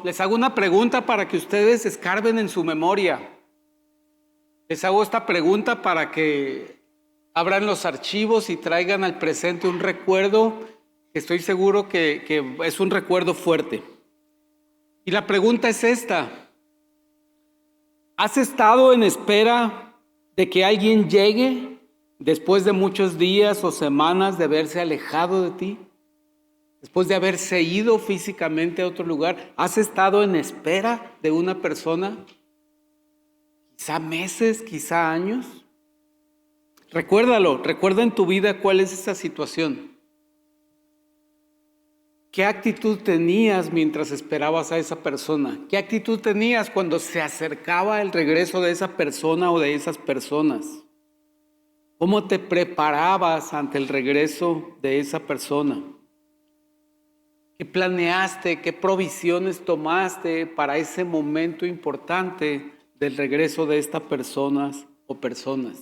les hago una pregunta para que ustedes escarben en su memoria. Les hago esta pregunta para que abran los archivos y traigan al presente un recuerdo que estoy seguro que es un recuerdo fuerte. Y la pregunta es esta: ¿has estado en espera de que alguien llegue después de muchos días o semanas de haberse alejado de ti? Después de haberse ido físicamente a otro lugar, ¿has estado en espera de una persona? Quizá meses, quizá años. Recuérdalo, recuerda en tu vida cuál es esa situación. ¿Qué actitud tenías mientras esperabas a esa persona? ¿Qué actitud tenías cuando se acercaba el regreso de esa persona o de esas personas? ¿Cómo te preparabas ante el regreso de esa persona? ¿Qué planeaste? ¿Qué provisiones tomaste para ese momento importante del regreso de estas personas o personas?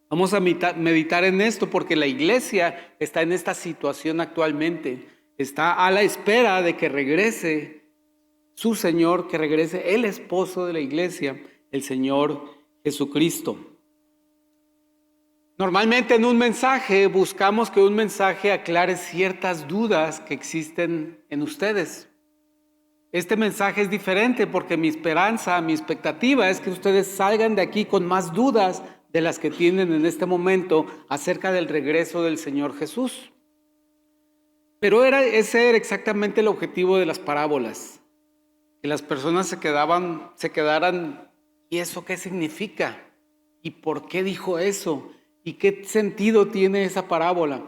Vamos a meditar en esto porque la iglesia está en esta situación actualmente. Está a la espera de que regrese su Señor, que regrese el esposo de la iglesia, el Señor Jesucristo. Normalmente en un mensaje buscamos que un mensaje aclare ciertas dudas que existen en ustedes. Este mensaje es diferente porque mi esperanza, mi expectativa es que ustedes salgan de aquí con más dudas de las que tienen en este momento acerca del regreso del Señor Jesús. Pero ese era exactamente el objetivo de las parábolas, que las personas se quedaran, ¿y eso qué significa? ¿Y por qué dijo eso? ¿Y qué sentido tiene esa parábola?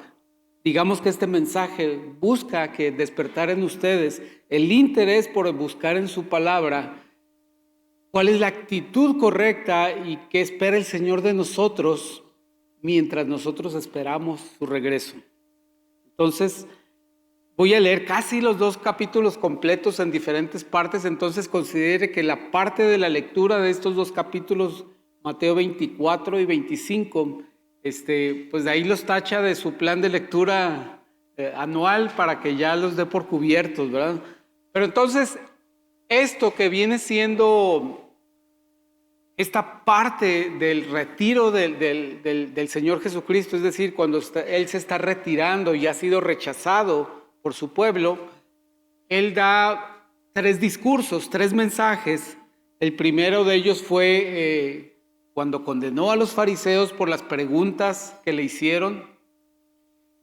Digamos que este mensaje busca que despertar en ustedes el interés por buscar en su palabra cuál es la actitud correcta y qué espera el Señor de nosotros mientras nosotros esperamos su regreso. Entonces, voy a leer casi los 2 capítulos completos en diferentes partes, entonces considere que la parte de la lectura de estos 2 capítulos, Mateo 24 y 25, pues de ahí los tacha de su plan de lectura anual para que ya los dé por cubiertos, ¿verdad? Pero entonces, esto que viene siendo esta parte del retiro del Señor Jesucristo, es decir, cuando Él se está retirando y ha sido rechazado por su pueblo, Él da 3 discursos, 3 mensajes. El primero de ellos fue cuando condenó a los fariseos por las preguntas que le hicieron.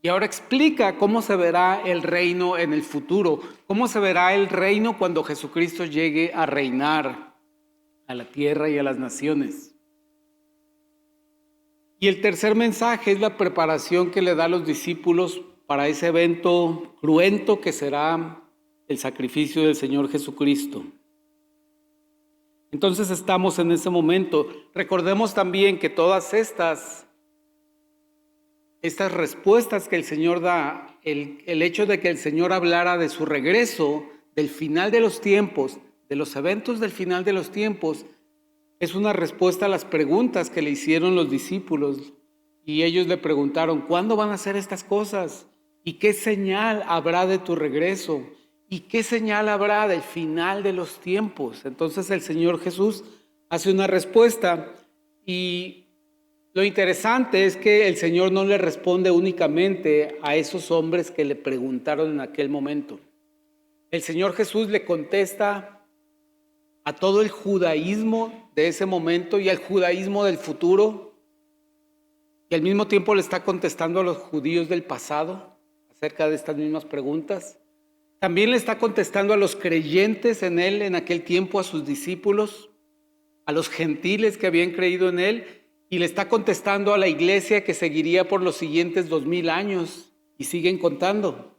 Y ahora explica cómo se verá el reino en el futuro, cómo se verá el reino cuando Jesucristo llegue a reinar a la tierra y a las naciones. Y el tercer mensaje es la preparación que le da a los discípulos para ese evento cruento que será el sacrificio del Señor Jesucristo. Entonces estamos en ese momento. Recordemos también que todas estas respuestas que el Señor da, el hecho de que el Señor hablara de su regreso, del final de los tiempos, de los eventos del final de los tiempos, es una respuesta a las preguntas que le hicieron los discípulos. Y ellos le preguntaron, ¿cuándo van a hacer estas cosas? ¿Y qué señal habrá de tu regreso? ¿Y qué señal habrá del final de los tiempos? Entonces el Señor Jesús hace una respuesta y lo interesante es que el Señor no le responde únicamente a esos hombres que le preguntaron en aquel momento. El Señor Jesús le contesta a todo el judaísmo de ese momento y al judaísmo del futuro, y al mismo tiempo le está contestando a los judíos del pasado acerca de estas mismas preguntas. También le está contestando a los creyentes en Él en aquel tiempo, a sus discípulos, a los gentiles que habían creído en Él, y le está contestando a la iglesia que seguiría por los siguientes 2000 años, y siguen contando.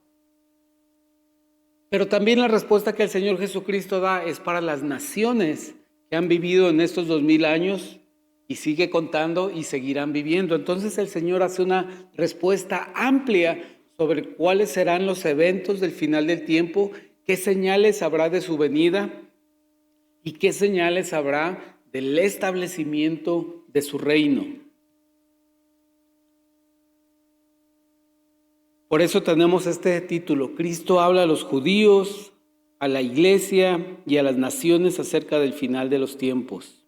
Pero también la respuesta que el Señor Jesucristo da es para las naciones que han vivido en estos 2000 años y sigue contando y seguirán viviendo. Entonces el Señor hace una respuesta amplia sobre cuáles serán los eventos del final del tiempo, qué señales habrá de su venida y qué señales habrá del establecimiento de su reino. Por eso tenemos este título: Cristo habla a los judíos, a la iglesia y a las naciones acerca del final de los tiempos.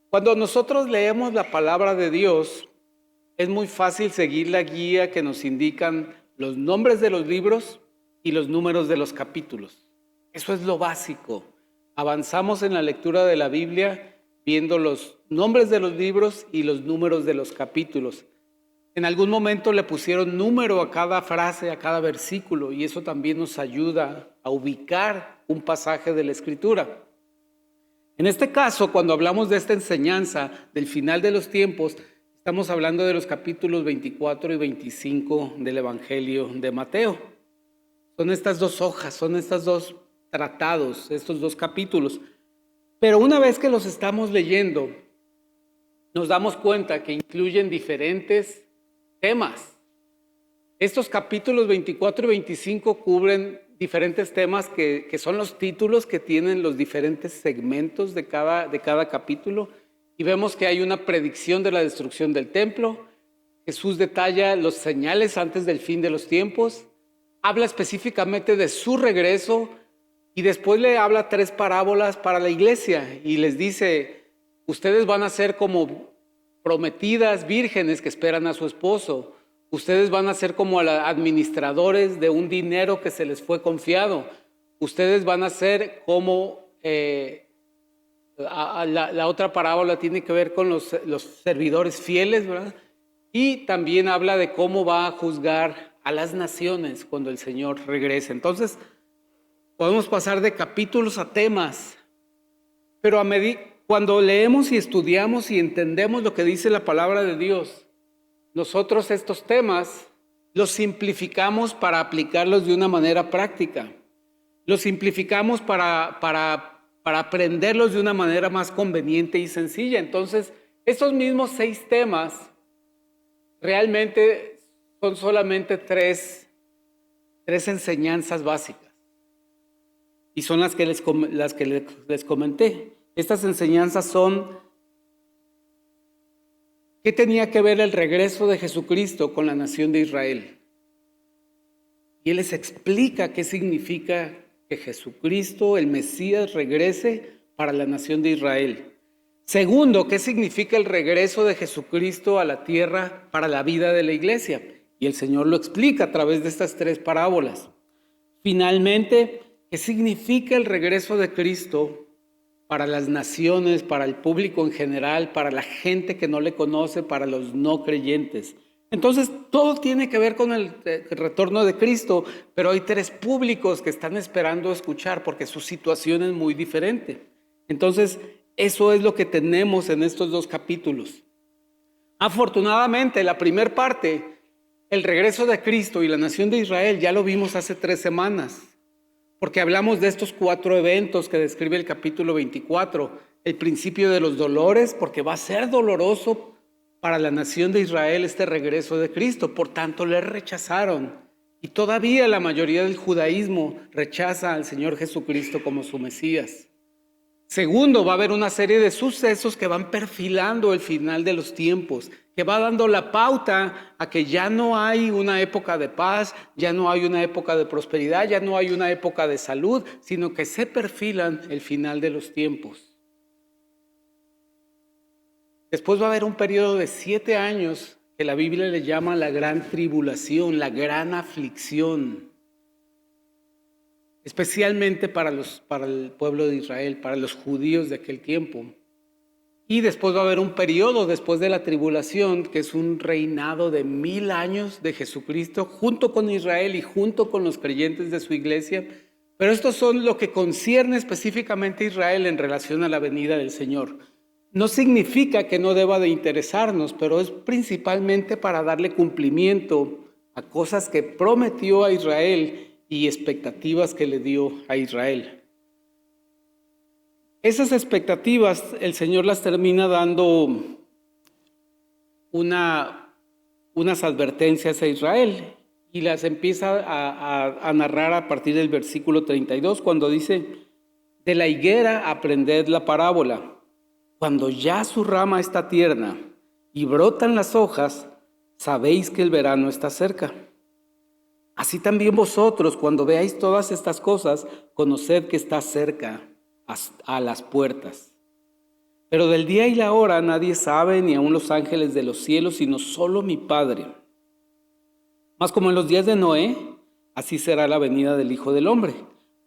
Cuando nosotros leemos la palabra de Dios, es muy fácil seguir la guía que nos indican los nombres de los libros y los números de los capítulos. Eso es lo básico. Avanzamos en la lectura de la Biblia viendo los nombres de los libros y los números de los capítulos. En algún momento le pusieron número a cada frase, a cada versículo, y eso también nos ayuda a ubicar un pasaje de la Escritura. En este caso, cuando hablamos de esta enseñanza del final de los tiempos, estamos hablando de los capítulos 24 y 25 del Evangelio de Mateo. Son estas dos hojas, son estos dos tratados, estos dos capítulos. Pero una vez que los estamos leyendo, nos damos cuenta que incluyen diferentes temas. Estos capítulos 24 y 25 cubren diferentes temas que son los títulos que tienen los diferentes segmentos de cada capítulo. Y vemos que hay una predicción de la destrucción del templo. Jesús detalla los señales antes del fin de los tiempos. Habla específicamente de su regreso y después le habla 3 parábolas para la iglesia y les dice, ustedes van a ser como prometidas vírgenes que esperan a su esposo. Ustedes van a ser como administradores de un dinero que se les fue confiado. Ustedes van a ser como... La otra parábola tiene que ver con los servidores fieles, ¿verdad? Y también habla de cómo va a juzgar a las naciones cuando el Señor regrese. Entonces, podemos pasar de capítulos a temas, pero cuando leemos y estudiamos y entendemos lo que dice la palabra de Dios, nosotros estos temas los simplificamos para aplicarlos de una manera práctica. Los simplificamos para aprenderlos de una manera más conveniente y sencilla. Entonces, estos mismos 6 temas realmente son solamente tres enseñanzas básicas. Y son las que les comenté. Estas enseñanzas son: ¿qué tenía que ver el regreso de Jesucristo con la nación de Israel? Y Él les explica qué significa que Jesucristo, el Mesías, regrese para la nación de Israel. Segundo, ¿qué significa el regreso de Jesucristo a la tierra para la vida de la iglesia? Y el Señor lo explica a través de estas 3 parábolas. Finalmente, ¿qué significa el regreso de Cristo para las naciones, para el público en general, para la gente que no le conoce, para los no creyentes? Entonces, todo tiene que ver con el retorno de Cristo, pero hay 3 públicos que están esperando escuchar porque su situación es muy diferente. Entonces, eso es lo que tenemos en estos 2 capítulos. Afortunadamente, la primera parte, el regreso de Cristo y la nación de Israel, ya lo vimos hace 3 semanas, porque hablamos de estos 4 eventos que describe el capítulo 24, el principio de los dolores, porque va a ser doloroso para la nación de Israel este regreso de Cristo, por tanto le rechazaron. Y todavía la mayoría del judaísmo rechaza al Señor Jesucristo como su Mesías. Segundo, va a haber una serie de sucesos que van perfilando el final de los tiempos, que va dando la pauta a que ya no hay una época de paz, ya no hay una época de prosperidad, ya no hay una época de salud, sino que se perfilan el final de los tiempos. Después va a haber un periodo de 7 años que la Biblia le llama la gran tribulación, la gran aflicción, especialmente para el pueblo de Israel, para los judíos de aquel tiempo. Y después va a haber un periodo después de la tribulación, que es un reinado de 1000 años de Jesucristo, junto con Israel y junto con los creyentes de su iglesia. Pero estos son lo que concierne específicamente a Israel en relación a la venida del Señor. No significa que no deba de interesarnos, pero es principalmente para darle cumplimiento a cosas que prometió a Israel y expectativas que le dio a Israel. Esas expectativas el Señor las termina dando unas advertencias a Israel y las empieza a narrar a partir del versículo 32, cuando dice: de la higuera aprended la parábola. Cuando ya su rama está tierna y brotan las hojas, sabéis que el verano está cerca. Así también vosotros, cuando veáis todas estas cosas, conoced que está cerca, a las puertas. Pero del día y la hora nadie sabe, ni aun los ángeles de los cielos, sino solo mi Padre. Mas como en los días de Noé, así será la venida del Hijo del Hombre.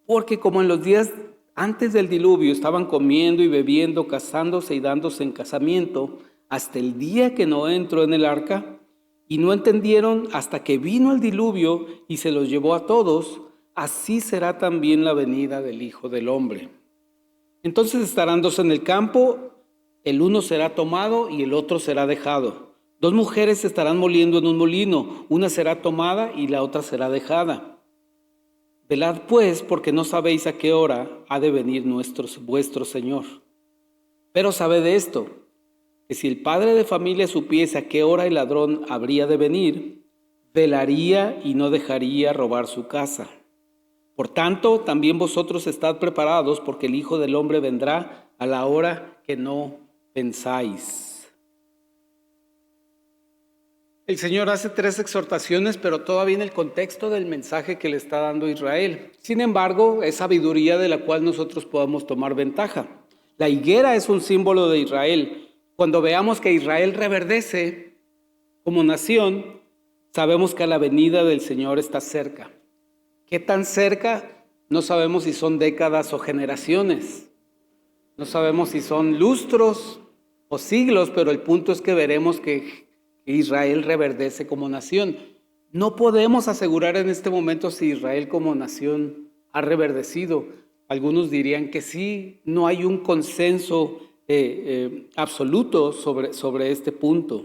Porque como en los días antes del diluvio estaban comiendo y bebiendo, casándose y dándose en casamiento, hasta el día que Noé entró en el arca, y no entendieron hasta que vino el diluvio y se los llevó a todos, así será también la venida del Hijo del Hombre. Entonces estarán dos en el campo, el uno será tomado y el otro será dejado. Dos mujeres estarán moliendo en un molino, una será tomada y la otra será dejada. Velad pues, porque no sabéis a qué hora ha de venir vuestro Señor. Pero sabed esto, que si el padre de familia supiese a qué hora el ladrón habría de venir, velaría y no dejaría robar su casa. Por tanto, también vosotros estad preparados, porque el Hijo del Hombre vendrá a la hora que no pensáis. El Señor hace 3 exhortaciones, pero todavía en el contexto del mensaje que le está dando Israel. Sin embargo, es sabiduría de la cual nosotros podemos tomar ventaja. La higuera es un símbolo de Israel. Cuando veamos que Israel reverdece como nación, sabemos que la venida del Señor está cerca. ¿Qué tan cerca? No sabemos si son décadas o generaciones. No sabemos si son lustros o siglos, pero el punto es que veremos que Israel reverdece como nación. No podemos asegurar en este momento si Israel como nación ha reverdecido. Algunos dirían que sí, no hay un consenso absoluto sobre este punto.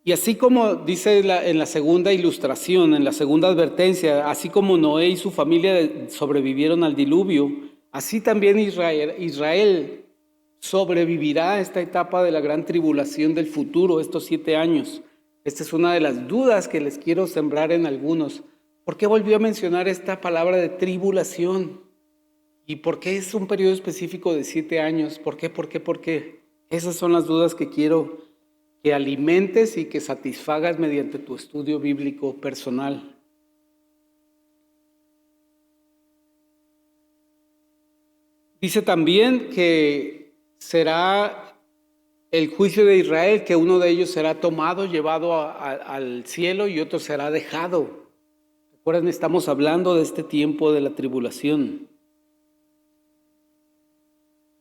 Y así como dice en la segunda ilustración, en la segunda advertencia, así como Noé y su familia sobrevivieron al diluvio, así también Israel sobrevivirá a esta etapa de la gran tribulación del futuro, estos 7 años. Esta es una de las dudas que les quiero sembrar en algunos. ¿Por qué volvió a mencionar esta palabra de tribulación? ¿Y por qué es un periodo específico de 7 años? ¿Por qué? ¿Por qué? ¿Por qué? Esas son las dudas que quiero que alimentes y que satisfagas mediante tu estudio bíblico personal. Dice también que será el juicio de Israel, que uno de ellos será tomado, llevado al cielo y otro será dejado. Recuerden, estamos hablando de este tiempo de la tribulación.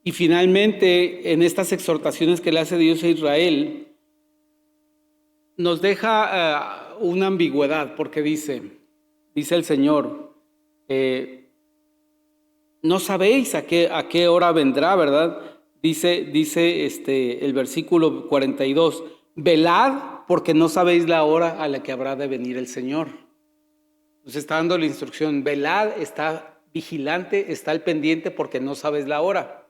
Y finalmente, en estas exhortaciones que le hace Dios a Israel, nos deja una ambigüedad, porque dice el Señor, no sabéis a qué hora vendrá, ¿verdad? Dice el versículo 42, velad porque no sabéis la hora a la que habrá de venir el Señor. Nos está dando la instrucción, velad, está vigilante, está al pendiente porque no sabes la hora.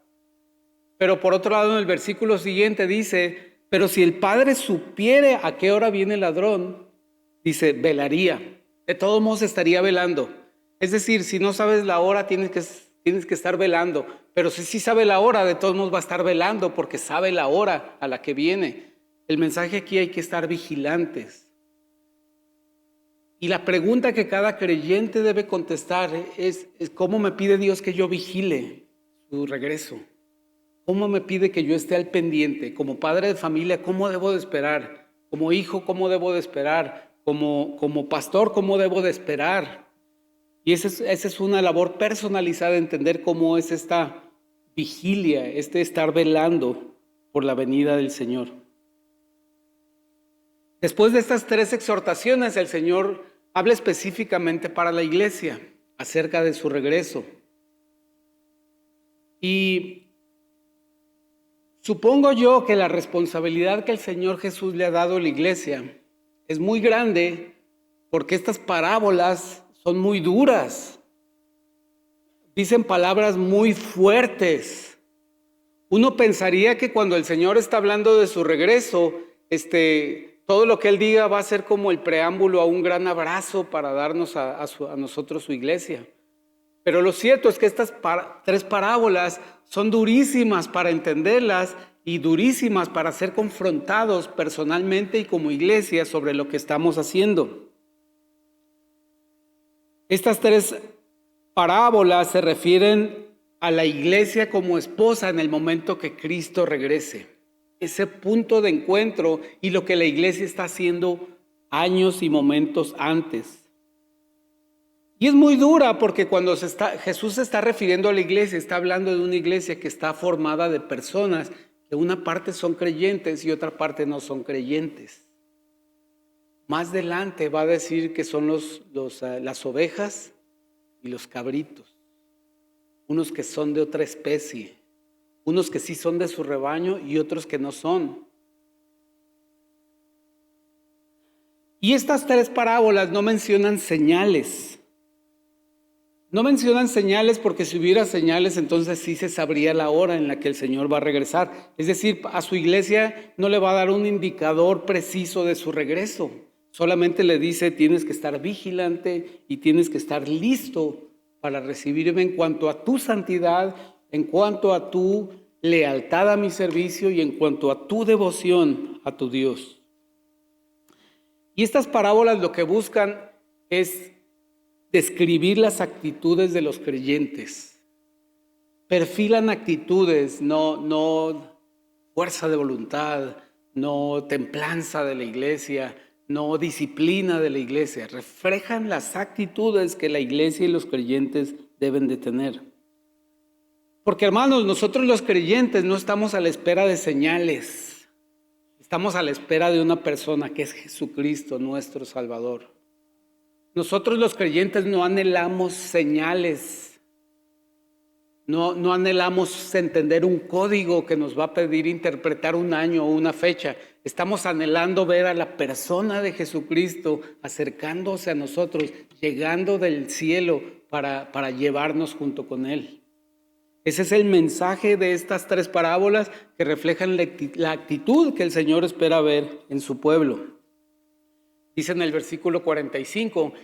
Pero por otro lado, en el versículo siguiente dice, pero si el padre supiere a qué hora viene el ladrón, dice, velaría. De todos modos estaría velando. Es decir, si no sabes la hora, tienes que estar velando. Pero si sí sabe la hora, de todos modos va a estar velando porque sabe la hora a la que viene. El mensaje aquí, hay que estar vigilantes. Y la pregunta que cada creyente debe contestar es ¿cómo me pide Dios que yo vigile su regreso? ¿Cómo me pide que yo esté al pendiente? Como padre de familia, ¿cómo debo de esperar? Como hijo, ¿cómo debo de esperar? Como pastor, ¿cómo debo de esperar? Y esa es una labor personalizada, entender cómo es esta vigilia, estar velando por la venida del Señor. Después de estas 3 exhortaciones, el Señor habla específicamente para la iglesia acerca de su regreso. Y supongo yo que la responsabilidad que el Señor Jesús le ha dado a la iglesia es muy grande porque estas parábolas son muy duras. Dicen palabras muy fuertes. Uno pensaría que cuando el Señor está hablando de su regreso, todo lo que Él diga va a ser como el preámbulo a un gran abrazo para darnos a nosotros su iglesia. Pero lo cierto es que estas 3 parábolas son durísimas para entenderlas y durísimas para ser confrontados personalmente y como iglesia sobre lo que estamos haciendo. Estas 3 parábolas se refieren a la iglesia como esposa en el momento que Cristo regrese. Ese punto de encuentro y lo que la iglesia está haciendo años y momentos antes. Y es muy dura porque cuando Jesús se está refiriendo a la iglesia, está hablando de una iglesia que está formada de personas que una parte son creyentes y otra parte no son creyentes. Más adelante va a decir que son las ovejas y los cabritos. Unos que son de otra especie, unos que sí son de su rebaño y otros que no son. Y estas 3 parábolas no mencionan señales. No mencionan señales porque si hubiera señales, entonces sí se sabría la hora en la que el Señor va a regresar. Es decir, a su iglesia no le va a dar un indicador preciso de su regreso. Solamente le dice, tienes que estar vigilante y tienes que estar listo para recibirme en cuanto a tu santidad, en cuanto a tu lealtad a mi servicio y en cuanto a tu devoción a tu Dios. Y estas parábolas lo que buscan es describir las actitudes de los creyentes. Perfilan actitudes, no fuerza de voluntad, no templanza de la iglesia, no disciplina de la iglesia. Reflejan las actitudes que la iglesia y los creyentes deben de tener. Porque hermanos, nosotros los creyentes no estamos a la espera de señales. Estamos a la espera de una persona que es Jesucristo, nuestro Salvador. Nosotros los creyentes no anhelamos señales, no anhelamos entender un código que nos va a pedir interpretar un año o una fecha. Estamos anhelando ver a la persona de Jesucristo acercándose a nosotros, llegando del cielo para llevarnos junto con Él. Ese es el mensaje de estas 3 parábolas que reflejan la actitud que el Señor espera ver en su pueblo. Dice en el versículo 45,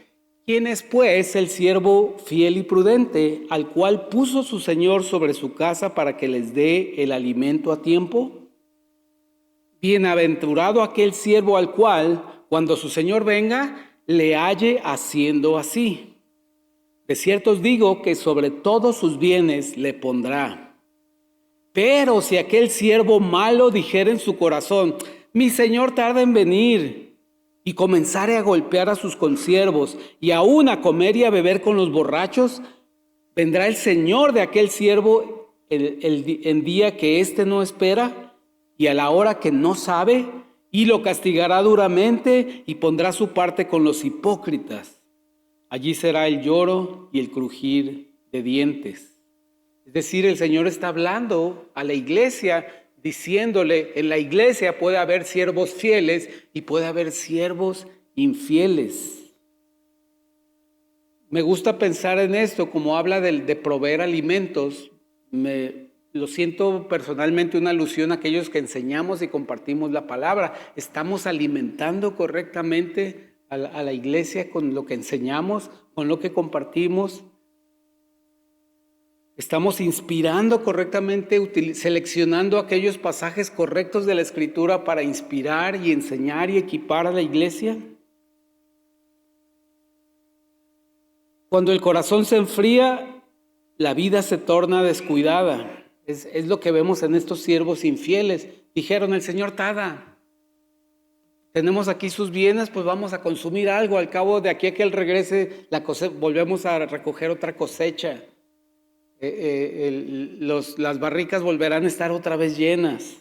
¿quién es pues el siervo fiel y prudente, al cual puso su Señor sobre su casa para que les dé el alimento a tiempo? Bienaventurado aquel siervo al cual, cuando su Señor venga, le halle haciendo así. De cierto os digo que sobre todos sus bienes le pondrá. Pero si aquel siervo malo dijera en su corazón, mi Señor tarda en venir, y comenzare a golpear a sus consiervos y aún a comer y a beber con los borrachos, vendrá el Señor de aquel siervo el día que éste no espera y a la hora que no sabe, y lo castigará duramente y pondrá su parte con los hipócritas. Allí será el lloro y el crujir de dientes. Es decir, el Señor está hablando a la iglesia, diciéndole, en la iglesia puede haber siervos fieles y puede haber siervos infieles. Me gusta pensar en esto, como habla de proveer alimentos. Lo siento personalmente una alusión a aquellos que enseñamos y compartimos la palabra. ¿Estamos alimentando correctamente a la iglesia con lo que enseñamos, con lo que compartimos? ¿Estamos inspirando correctamente, seleccionando aquellos pasajes correctos de la Escritura para inspirar y enseñar y equipar a la iglesia? Cuando el corazón se enfría, la vida se torna descuidada. Es lo que vemos en estos siervos infieles. Dijeron, el Señor tarda. Tenemos aquí sus bienes, pues vamos a consumir algo. Al cabo de aquí a que Él regrese, volvemos a recoger otra cosecha. Las barricas volverán a estar otra vez llenas.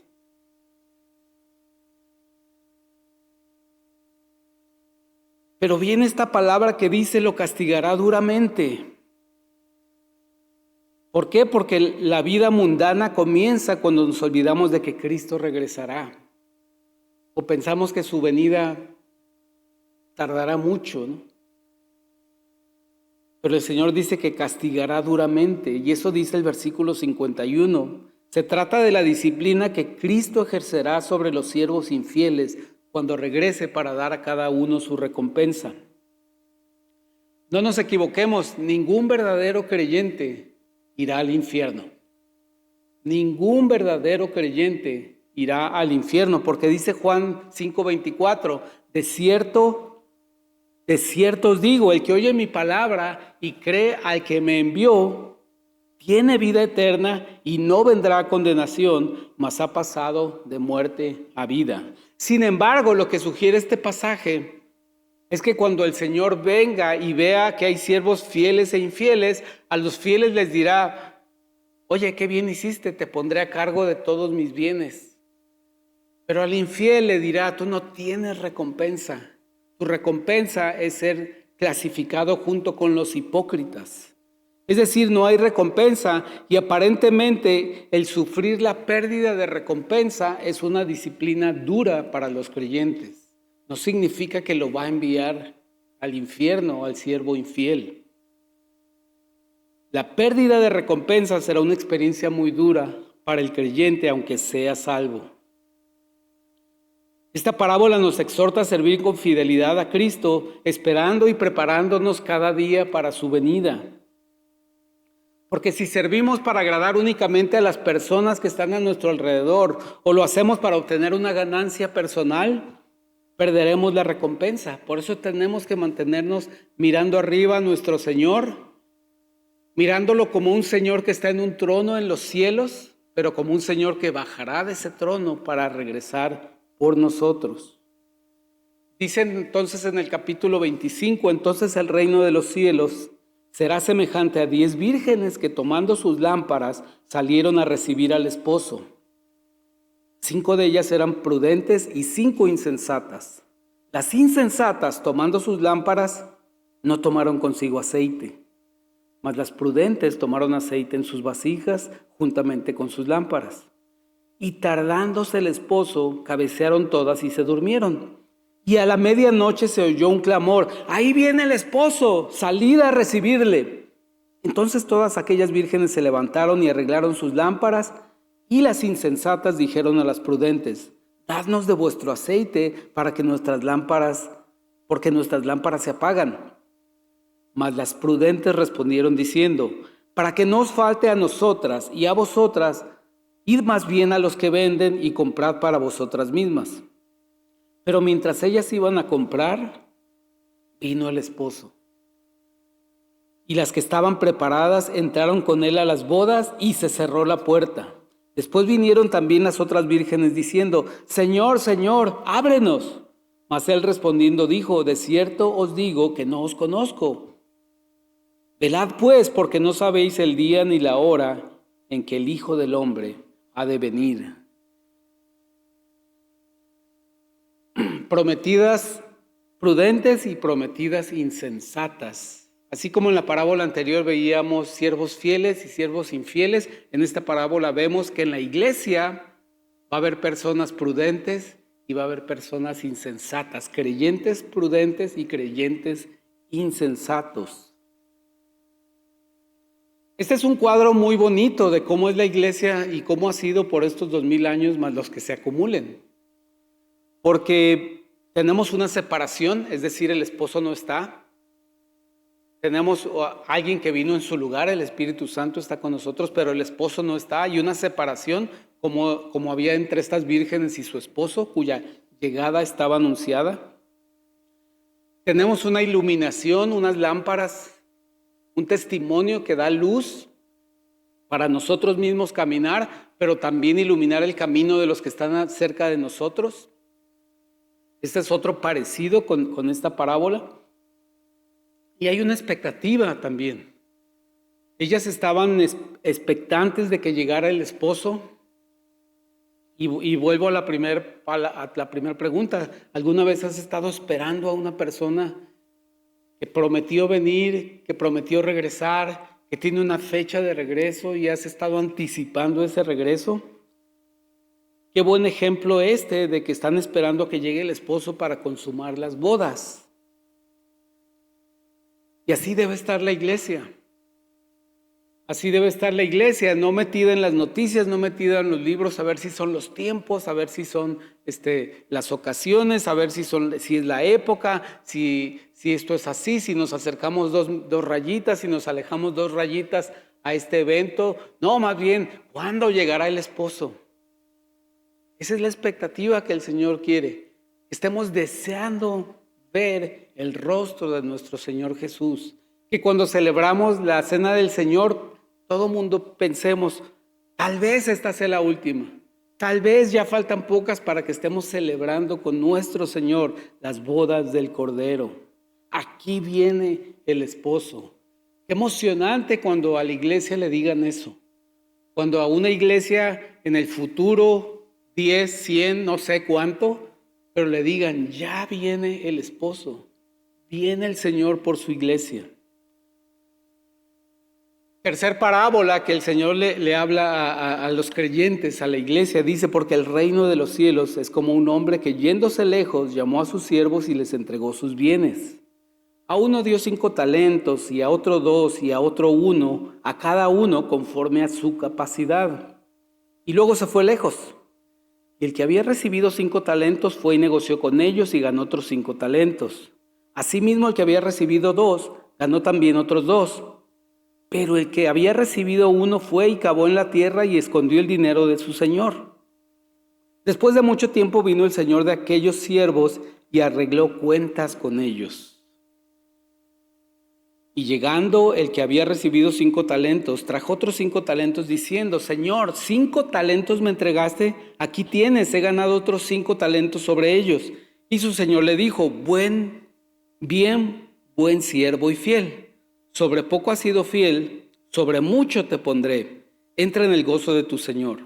Pero viene esta palabra que dice, lo castigará duramente. ¿Por qué? Porque la vida mundana comienza cuando nos olvidamos de que Cristo regresará. O pensamos que su venida tardará mucho, ¿no? Pero el Señor dice que castigará duramente, y eso dice el versículo 51. Se trata de la disciplina que Cristo ejercerá sobre los siervos infieles cuando regrese para dar a cada uno su recompensa. No nos equivoquemos, ningún verdadero creyente irá al infierno. Ningún verdadero creyente irá al infierno, porque dice Juan 5:24, de cierto os digo, el que oye mi palabra y cree al que me envió, tiene vida eterna y no vendrá a condenación, mas ha pasado de muerte a vida. Sin embargo, lo que sugiere este pasaje es que cuando el Señor venga y vea que hay siervos fieles e infieles, a los fieles les dirá: oye, qué bien hiciste, te pondré a cargo de todos mis bienes. Pero al infiel le dirá: tú no tienes recompensa. Tu recompensa es ser clasificado junto con los hipócritas. Es decir, no hay recompensa, y aparentemente el sufrir la pérdida de recompensa es una disciplina dura para los creyentes. No significa que lo va a enviar al infierno, al siervo infiel. La pérdida de recompensa será una experiencia muy dura para el creyente, aunque sea salvo. Esta parábola nos exhorta a servir con fidelidad a Cristo, esperando y preparándonos cada día para su venida. Porque si servimos para agradar únicamente a las personas que están a nuestro alrededor, o lo hacemos para obtener una ganancia personal, perderemos la recompensa. Por eso tenemos que mantenernos mirando arriba a nuestro Señor, mirándolo como un Señor que está en un trono en los cielos, pero como un Señor que bajará de ese trono para regresar por nosotros. Dicen entonces en el capítulo 25, entonces el reino de los cielos será semejante a 10 vírgenes que, tomando sus lámparas, salieron a recibir al esposo. 5 de ellas eran prudentes y 5 insensatas. Las insensatas, tomando sus lámparas, no tomaron consigo aceite, mas las prudentes tomaron aceite en sus vasijas juntamente con sus lámparas. Y tardándose el esposo, cabecearon todas y se durmieron. Y a la medianoche se oyó un clamor: ahí viene el esposo, salid a recibirle. Entonces todas aquellas vírgenes se levantaron y arreglaron sus lámparas, y las insensatas dijeron a las prudentes: dadnos de vuestro aceite porque nuestras lámparas se apagan. Mas las prudentes respondieron diciendo: para que no os falte a nosotras y a vosotras, id más bien a los que venden y comprad para vosotras mismas. Pero mientras ellas iban a comprar, vino el esposo. Y las que estaban preparadas entraron con él a las bodas y se cerró la puerta. Después vinieron también las otras vírgenes diciendo: Señor, Señor, ábrenos. Mas él respondiendo dijo: de cierto os digo que no os conozco. Velad pues, porque no sabéis el día ni la hora en que el Hijo del Hombre ha de venir. Prometidas prudentes y prometidas insensatas. Así como en la parábola anterior veíamos siervos fieles y siervos infieles, en esta parábola vemos que en la iglesia va a haber personas prudentes y va a haber personas insensatas, creyentes prudentes y creyentes insensatos. Este es un cuadro muy bonito de cómo es la iglesia y cómo ha sido por estos 2000 años más los que se acumulen. Porque tenemos una separación, es decir, el esposo no está. Tenemos a alguien que vino en su lugar, el Espíritu Santo está con nosotros, pero el esposo no está. Hay una separación como había entre estas vírgenes y su esposo, cuya llegada estaba anunciada. Tenemos una iluminación, unas lámparas, un testimonio que da luz para nosotros mismos caminar, pero también iluminar el camino de los que están cerca de nosotros. Este es otro parecido con esta parábola. Y hay una expectativa también. Ellas estaban expectantes de que llegara el esposo. Y vuelvo a la primera pregunta. ¿Alguna vez has estado esperando a una persona que prometió venir, que prometió regresar, que tiene una fecha de regreso y has estado anticipando ese regreso? Qué buen ejemplo de que están esperando a que llegue el esposo para consumar las bodas. Y así debe estar la iglesia. Así debe estar la iglesia, no metida en las noticias, no metida en los libros, a ver si son los tiempos, a ver si son las ocasiones, a ver si es la época, si esto es así, si nos acercamos dos rayitas, si nos alejamos 2 rayitas a este evento. No, más bien, ¿cuándo llegará el esposo? Esa es la expectativa que el Señor quiere. Estemos deseando ver el rostro de nuestro Señor Jesús. Que cuando celebramos la cena del Señor, todo mundo pensemos, tal vez esta sea la última. Tal vez ya faltan pocas para que estemos celebrando con nuestro Señor las bodas del Cordero. Aquí viene el esposo. Qué emocionante cuando a la iglesia le digan eso. Cuando a una iglesia en el futuro, 10, 100, no sé cuánto, pero le digan, ya viene el esposo. Viene el Señor por su iglesia. Tercer parábola que el Señor le habla a los creyentes, a la iglesia, dice, porque el reino de los cielos es como un hombre que yéndose lejos llamó a sus siervos y les entregó sus bienes. A uno dio 5 talentos y a otro 2 y a otro 1, a cada uno conforme a su capacidad. Y luego se fue lejos. Y el que había recibido 5 talentos fue y negoció con ellos y ganó otros 5 talentos. Asimismo el que había recibido 2 ganó también otros 2. Pero el que había recibido 1 fue y cavó en la tierra y escondió el dinero de su señor. Después de mucho tiempo vino el señor de aquellos siervos y arregló cuentas con ellos. Y llegando el que había recibido 5 talentos, trajo otros 5 talentos diciendo, Señor, 5 talentos me entregaste, aquí tienes, he ganado otros 5 talentos sobre ellos. Y su señor le dijo, buen siervo y fiel. Sobre poco has sido fiel, sobre mucho te pondré. Entra en el gozo de tu señor.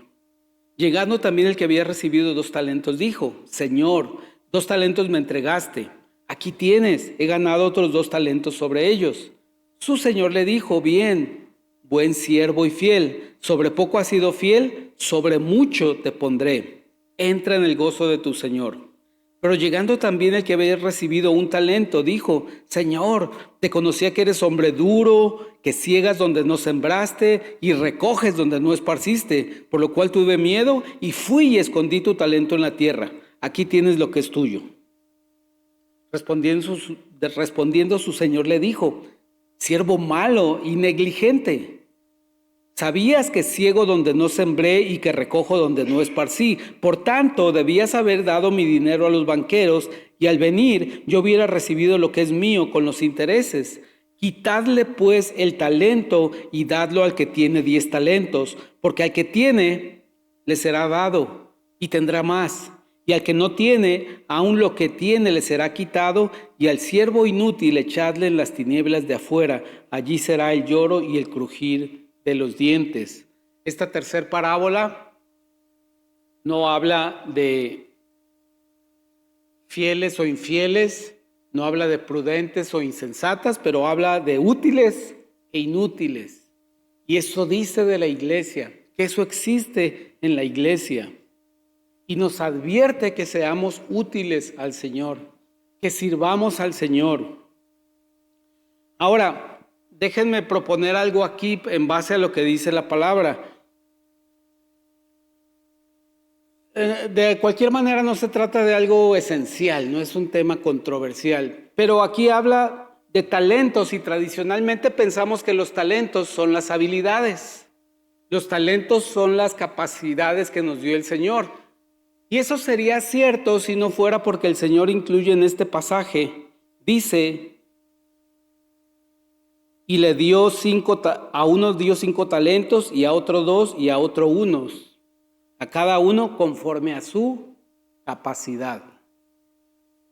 Llegando también el que había recibido 2 talentos, dijo, Señor, 2 talentos me entregaste. Aquí tienes, he ganado otros 2 talentos sobre ellos. Su señor le dijo, buen siervo y fiel. Sobre poco has sido fiel, sobre mucho te pondré. Entra en el gozo de tu señor. Pero llegando también el que había recibido 1 talento, dijo, Señor, te conocía que eres hombre duro, que ciegas donde no sembraste y recoges donde no esparciste, por lo cual tuve miedo y fui y escondí tu talento en la tierra. Aquí tienes lo que es tuyo. Respondiendo su señor le dijo, siervo malo y negligente. Sabías que ciego donde no sembré y que recojo donde no esparcí. Por tanto, debías haber dado mi dinero a los banqueros y al venir yo hubiera recibido lo que es mío con los intereses. Quitadle pues el talento y dadlo al que tiene 10 talentos, porque al que tiene le será dado y tendrá más. Y al que no tiene, aun lo que tiene le será quitado, y al siervo inútil echadle en las tinieblas de afuera. Allí será el lloro y el crujir de los dientes. Esta tercer parábola no habla de fieles o infieles, no habla de prudentes o insensatas, pero habla de útiles e inútiles. Y eso dice de la iglesia, que eso existe en la iglesia. Y nos advierte que seamos útiles al Señor, que sirvamos al Señor. Ahora, déjenme proponer algo aquí en base a lo que dice la palabra. De cualquier manera no se trata de algo esencial, no es un tema controversial. Pero aquí habla de talentos y tradicionalmente pensamos que los talentos son las habilidades. Los talentos son las capacidades que nos dio el Señor. Y eso sería cierto si no fuera porque el Señor incluye en este pasaje, dice, y le dio a unos dio 5 talentos y a otro 2 y a otro 1, a cada uno conforme a su capacidad.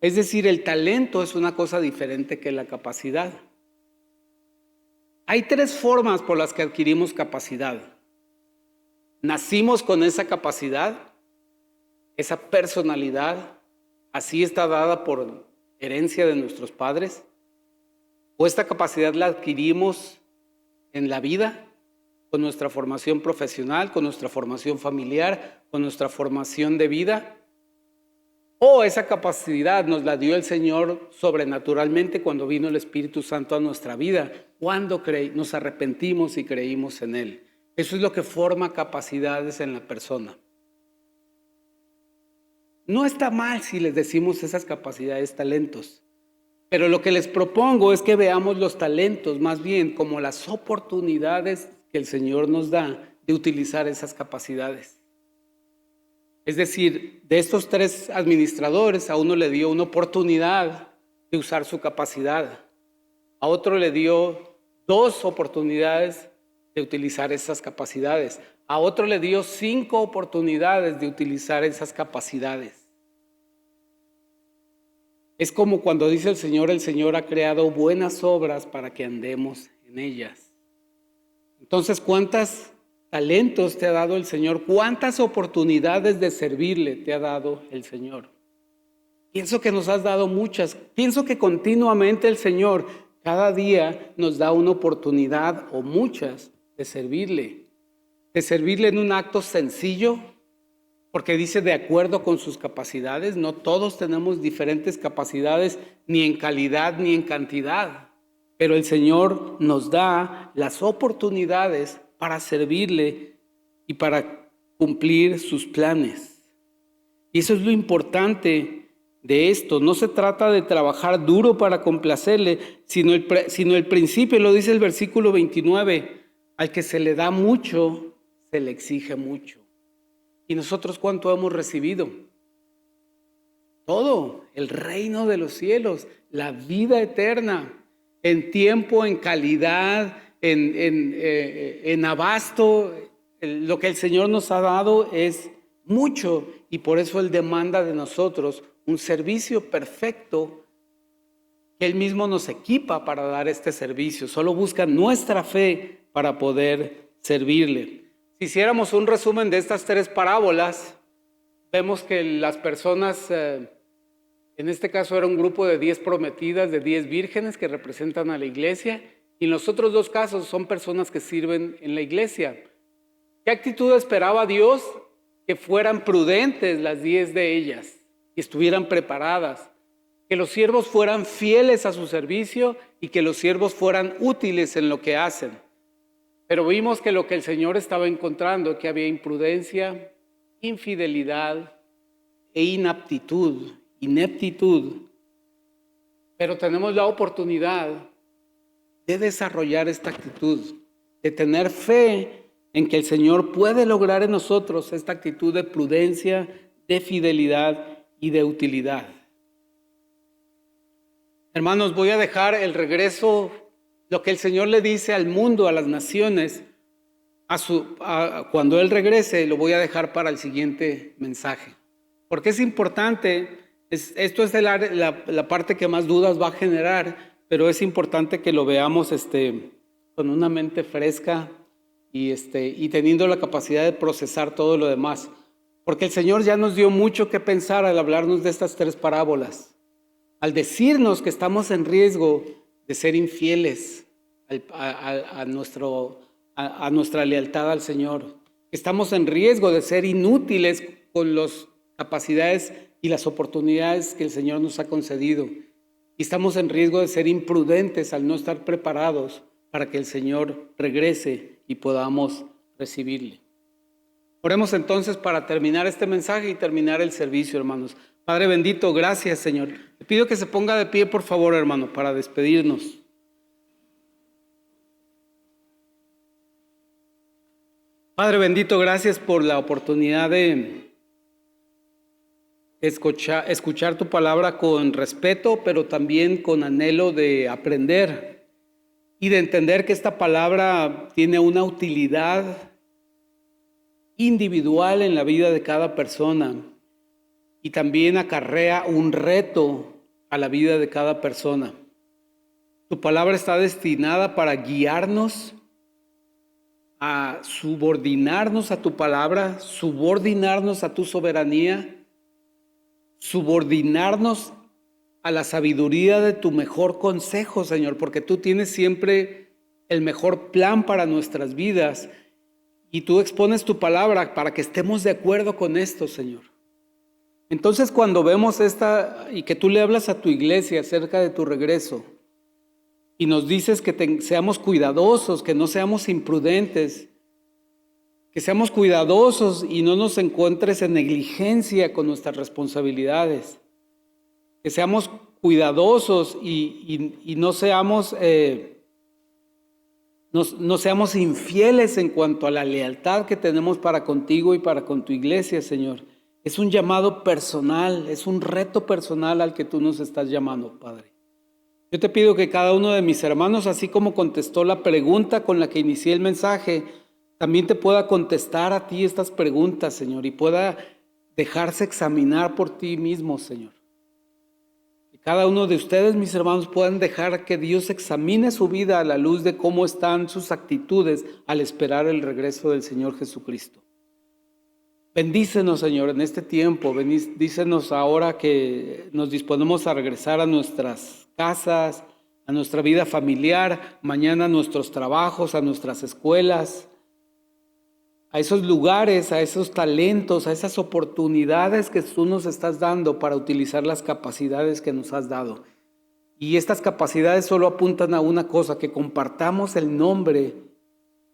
Es decir, el talento es una cosa diferente que la capacidad. Hay 3 formas por las que adquirimos capacidad. Nacimos con esa capacidad, esa personalidad, así está dada por herencia de nuestros padres. O esta capacidad la adquirimos en la vida, con nuestra formación profesional, con nuestra formación familiar, con nuestra formación de vida. O esa capacidad nos la dio el Señor sobrenaturalmente cuando vino el Espíritu Santo a nuestra vida, cuando nos arrepentimos y creímos en Él. Eso es lo que forma capacidades en la persona. No está mal si les decimos esas capacidades, talentos. Pero lo que les propongo es que veamos los talentos más bien como las oportunidades que el Señor nos da de utilizar esas capacidades. Es decir, de estos 3 administradores, a uno le dio una oportunidad de usar su capacidad, a otro le dio 2 oportunidades de utilizar esas capacidades, a otro le dio 5 oportunidades de utilizar esas capacidades. Es como cuando dice el Señor ha creado buenas obras para que andemos en ellas. Entonces, ¿cuántos talentos te ha dado el Señor? ¿Cuántas oportunidades de servirle te ha dado el Señor? Pienso que nos has dado muchas. Pienso que continuamente el Señor cada día nos da una oportunidad o muchas de servirle en un acto sencillo, porque dice de acuerdo con sus capacidades. No todos tenemos diferentes capacidades, ni en calidad ni en cantidad, pero el Señor nos da las oportunidades para servirle y para cumplir sus planes. Y eso es lo importante de esto. No se trata de trabajar duro para complacerle, sino el principio, lo dice el versículo 29, al que se le da mucho, se le exige mucho. ¿Y nosotros cuánto hemos recibido? Todo, el reino de los cielos, la vida eterna, en tiempo, en calidad, en abasto. Lo que el Señor nos ha dado es mucho, y por eso Él demanda de nosotros un servicio perfecto, que Él mismo nos equipa para dar este servicio. Solo busca nuestra fe para poder servirle. Si hiciéramos un resumen de estas 3 parábolas, vemos que las personas, en este caso era un grupo de 10 prometidas, de 10 vírgenes que representan a la iglesia, y en los otros 2 casos son personas que sirven en la iglesia. ¿Qué actitud esperaba Dios? Que fueran prudentes las 10 de ellas y estuvieran preparadas, que los siervos fueran fieles a su servicio y que los siervos fueran útiles en lo que hacen. Pero vimos que lo que el Señor estaba encontrando, que había imprudencia, infidelidad e ineptitud. Pero tenemos la oportunidad de desarrollar esta actitud, de tener fe en que el Señor puede lograr en nosotros esta actitud de prudencia, de fidelidad y de utilidad. Hermanos, voy a dejar el regreso, lo que el Señor le dice al mundo, a las naciones, cuando Él regrese, lo voy a dejar para el siguiente mensaje. Porque es importante, esto es la parte que más dudas va a generar, pero es importante que lo veamos con una mente fresca y teniendo la capacidad de procesar todo lo demás. Porque el Señor ya nos dio mucho que pensar al hablarnos de estas 3 parábolas. Al decirnos que estamos en riesgo de ser infieles a nuestra lealtad al Señor. Estamos en riesgo de ser inútiles con las capacidades y las oportunidades que el Señor nos ha concedido. Y estamos en riesgo de ser imprudentes al no estar preparados para que el Señor regrese y podamos recibirle. Oremos entonces para terminar este mensaje y terminar el servicio, hermanos. Padre bendito, gracias, Señor. Te pido que se ponga de pie, por favor, hermano, para despedirnos. Padre bendito, gracias por la oportunidad de escuchar tu palabra con respeto, pero también con anhelo de aprender y de entender que esta palabra tiene una utilidad individual en la vida de cada persona y también acarrea un reto a la vida de cada persona. Tu palabra está destinada para guiarnos a subordinarnos a tu palabra, subordinarnos a tu soberanía, subordinarnos a la sabiduría de tu mejor consejo, Señor, porque tú tienes siempre el mejor plan para nuestras vidas y tú expones tu palabra para que estemos de acuerdo con esto, Señor. Entonces, cuando vemos y que tú le hablas a tu iglesia acerca de tu regreso y nos dices que seamos cuidadosos, que no seamos imprudentes, que seamos cuidadosos y no nos encuentres en negligencia con nuestras responsabilidades, que seamos cuidadosos y no seamos no seamos infieles en cuanto a la lealtad que tenemos para contigo y para con tu iglesia, Señor. Es un llamado personal, es un reto personal al que tú nos estás llamando, Padre. Yo te pido que cada uno de mis hermanos, así como contestó la pregunta con la que inicié el mensaje, también te pueda contestar a ti estas preguntas, Señor, y pueda dejarse examinar por ti mismo, Señor. Que cada uno de ustedes, mis hermanos, puedan dejar que Dios examine su vida a la luz de cómo están sus actitudes al esperar el regreso del Señor Jesucristo. Bendícenos, Señor, en este tiempo. Bendícenos ahora que nos disponemos a regresar a nuestras casas, a nuestra vida familiar, mañana a nuestros trabajos, a nuestras escuelas, a esos lugares, a esos talentos, a esas oportunidades que tú nos estás dando para utilizar las capacidades que nos has dado. Y estas capacidades solo apuntan a una cosa, que compartamos el nombre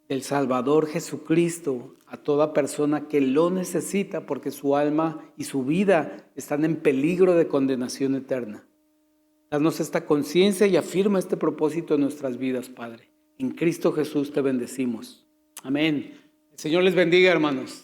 del Salvador Jesucristo a toda persona que lo necesita, porque su alma y su vida están en peligro de condenación eterna. Danos esta conciencia y afirma este propósito en nuestras vidas, Padre. En Cristo Jesús te bendecimos. Amén. El Señor les bendiga, hermanos.